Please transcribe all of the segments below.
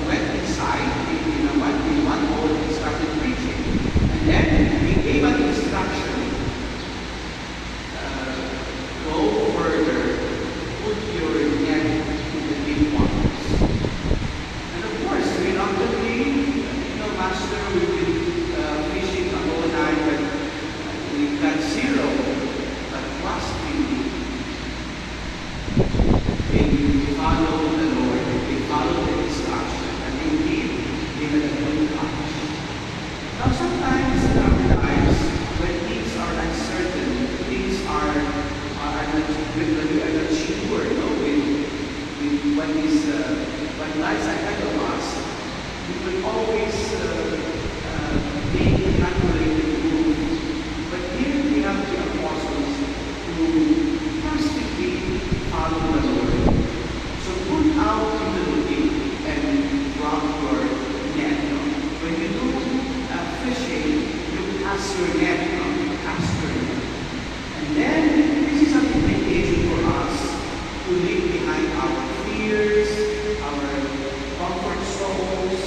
went inside in one hall and started preaching. And then he gave an instruction, go further, put your net in the deep waters. And of course, reluctantly, Master, we've been fishing the whole night, but we got zero. But trustingly, they followed the Lord, they followed the instruction, and indeed, they had a good catch. Now, sometimes in our lives, when things are uncertain, things are when we are not sure, with what lies ahead of us, we will always be calculated move. But here we have the apostles who constantly follow the Lord. So put out into the deep and drop your net. When you do fishing, you cast your net, you cast your net. And then this is an invitation for us to leave behind our fears, our comfort zones,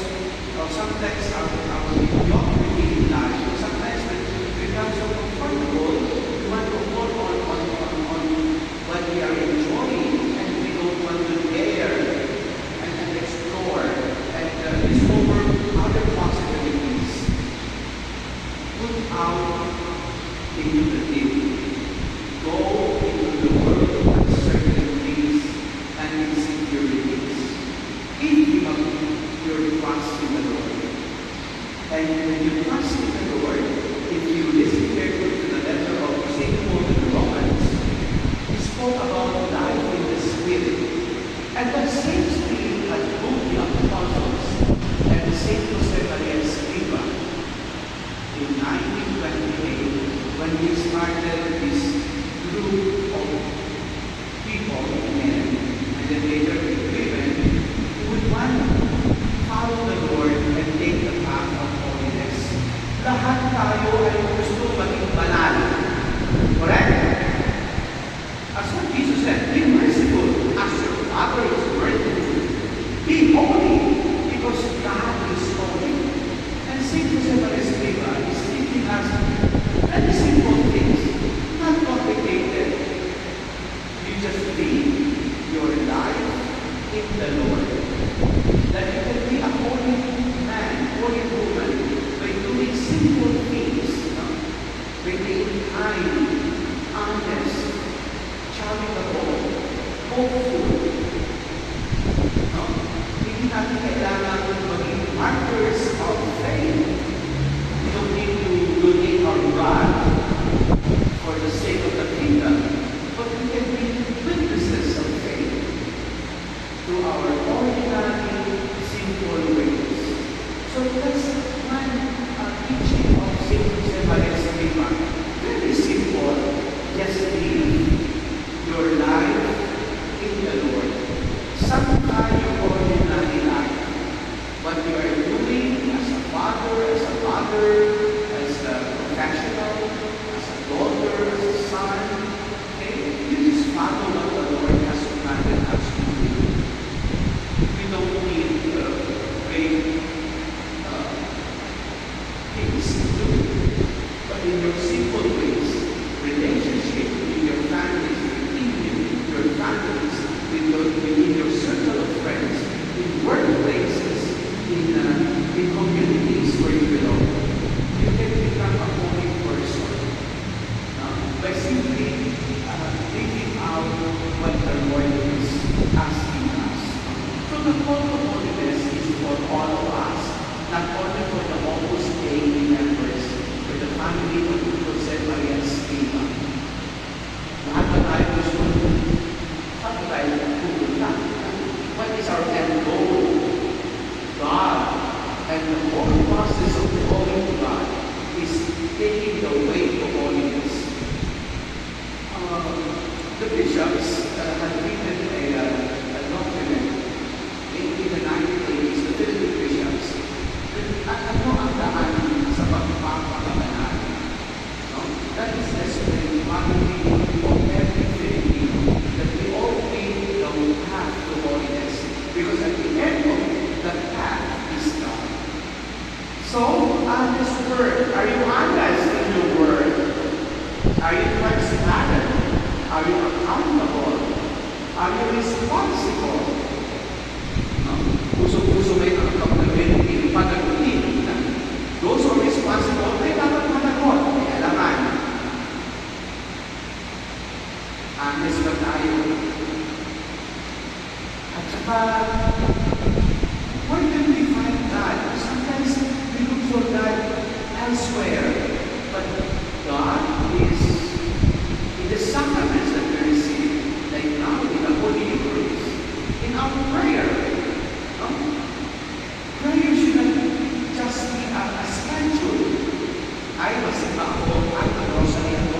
or sometimes our mediocrity in life. Sometimes we become so comfortable, we want to hold on what we are enjoying, and we don't want to dare and explore and discover other possibilities. Put out into the deep. Go into the world of uncertainties and insecurities. If you have your trust in the Lord, and when you trust in the Lord, if you listen carefully to the letter of St. Paul to the Romans, he spoke about life in the Spirit. And that same Spirit had moved the apostles and St. Jose Maria Escriva in 1928 when he started this group of people, men, and then later women, who would want to follow the Lord and take the path of holiness. Lahat tayo ay gusto maging banal. Correct? As what Jesus said, be merciful as your Father is merciful. Be holy because God is holy. And St. Jose Maria Escriva is teaching us very simple things, not complicated. You just live your life in the Lord. That you can be a holy man, holy woman, by doing simple things, by being kind, honest, charitable, hopeful. Hindi natin kailangan maging martyrs of faith. We don't need to donate our blood for the sake of the kingdom, but we can be witnesses of faith through our ordinary, simple ways. So that's one teaching of St. Jose Maria Escriva. Very simple. Just live your life in the Lord. Sometimes your ordinary life. What you are doing as a father, as a mother, as a professional, as a daughter, as a son, okay? You just follow what the Lord has commanded us to do. We don't need great things to do. But in your simple ways, relationship with your families, within your families, within your circle of friends, in workplaces, in communities where you belong, you can become a holy person by simply living out what the Lord is asking us. So the call to holiness is for all of us, not only for the Opus Dei members, for the family of Jose Maria Escriva. Lahat na tayo gusto, saan tayo pupunta? What is our end goal? God. And the whole process of going to God is taking the way to holiness. The bishops had written a document in the 1980s, the Philippine bishops. Ano ang daan sa pagpapakabanal? No? That is necessary quality of every Filipino, that we all take the path to holiness. Because at the Are you responsible? No? Puso-puso may accountability, panagutin. Those who are responsible, ay dapat managot. May alaman. Honest ba tayo? At saka, where can we find God? Sometimes we look for God elsewhere. But God is in the sacraments that we receive, like now in the Holy Eucharist, in our prayer. No? Prayer should not just be a schedule. Ay, masimba ako, ay, rosary ako.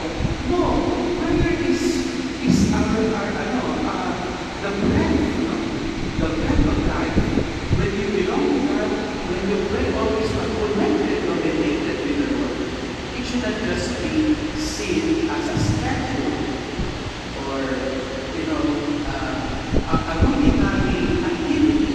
No, prayer is the breath, no? The breath of life. When you belong to God, when you pray always connected or related with the Lord, it should not just be seen as a schedule or, a routine activity.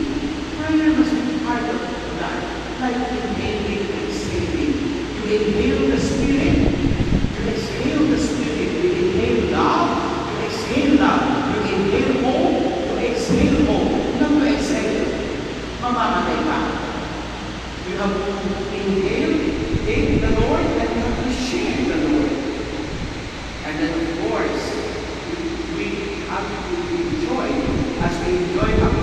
Prayer must be part of that. Like inhaling, exhaling. You inhale the Spirit. You exhale the Spirit. You inhale love. You exhale love. You inhale hope. You exhale hope. Not to exhale. Mamamatay ka. You have to inhale in the Lord and you have to share the Lord. And then of course, we have to enjoy as we enjoy our